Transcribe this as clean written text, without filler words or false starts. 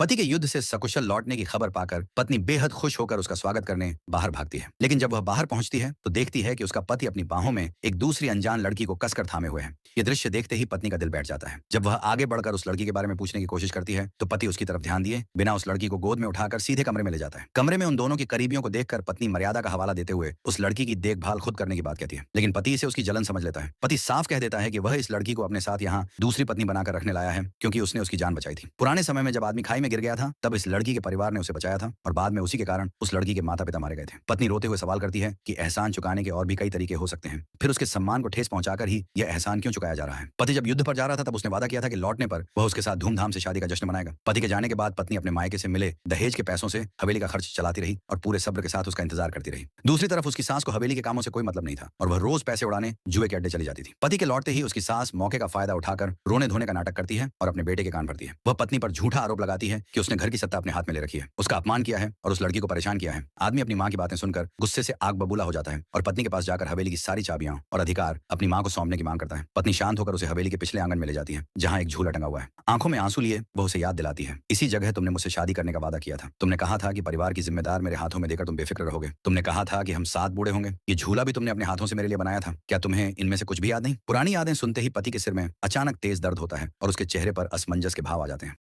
पति के युद्ध से सकुशल लौटने की खबर पाकर पत्नी बेहद खुश होकर उसका स्वागत करने बाहर भागती है। लेकिन जब वह बाहर पहुंचती है तो देखती है कि उसका पति अपनी बाहों में एक दूसरी अनजान लड़की को कसकर थामे हुए है। ये दृश्य देखते ही पत्नी का दिल बैठ जाता है। जब वह आगे बढ़कर उस लड़की के बारे में पूछने की कोशिश करती है तो पति उसकी तरफ ध्यान दिए बिना उस लड़की को गोद में उठाकर सीधे कमरे में ले जाता है। कमरे में उन दोनों की करीबियों को देखकर पत्नी मर्यादा का हवाला देते हुए उस लड़की की देखभाल खुद करने की बात कहती है। लेकिन पति इसे उसकी जलन समझ लेता है। पति साफ कह देता है कि वह इस लड़की को अपने साथ यहाँ दूसरी पत्नी बनाकर रखने लाया है क्योंकि उसने उसकी जान बचाई थी। पुराने समय में जब आदमी खाई में गिर गया था तब इस लड़की के परिवार ने उसे बचाया था और बाद में उसी के कारण उस लड़की के माता पिता मारे गए थे। पत्नी रोते हुए सवाल करती है कि एहसान चुकाने के और भी कई तरीके हो सकते हैं, फिर उसके सम्मान को ठेस पहुंचाकर ही यह एहसान क्यों चुकाया जा रहा है। पति जब युद्ध पर जा रहा था तब उसने वादा किया था कि लौटने पर वह उसके साथ धूमधाम से शादी का जश्न मनाएगा। पति के जाने के बाद पत्नी अपने मायके से मिले दहेज के पैसों से हवेली का खर्च चलाती रही और पूरे सब्र के साथ उसका इंतजार करती रही। दूसरी तरफ उसकी सास को हवेली के कामों से कोई मतलब नहीं था और वह रोज पैसे उड़ाने जुए के अड्डे चली जाती थी। पति के लौटते ही उसकी सास मौके का फायदा उठाकर रोने धोने का नाटक करती है और अपने बेटे के कान भरती है। वह पत्नी पर झूठा आरोप लगाती है कि उसने घर की सत्ता अपने हाथ में ले रखी है, उसका अपमान किया है और उस लड़की को परेशान किया है। आदमी अपनी माँ की बातें सुनकर गुस्से से आग बबूला हो जाता है और पत्नी के पास जाकर हवेली की सारी चाबियां और अधिकार अपनी माँ को सौंपने की मांग करता है। पत्नी शांत होकर उसे हवेली के पिछले आंगन में ले जाती है जहाँ एक झूला टंगा हुआ है। आंखों में आंसू लिए वह उसे याद दिलाती है, इसी जगह तुमने मुझसे शादी करने का वादा किया था। तुमने कहा था कि परिवार की जिम्मेदार मेरे हाथों में देकर तुम बेफिक्र रहोगे। तुमने कहा था कि हम साथ बूढ़े होंगे। ये झूला भी तुमने अपने हाथों से मेरे लिए बनाया था। क्या तुम्हें इनमें से कुछ भी याद नहीं? पुरानी यादें सुनते ही पति के सिर में अचानक तेज दर्द होता है और उसके चेहरे पर असमंजस के भाव आ जाते हैं।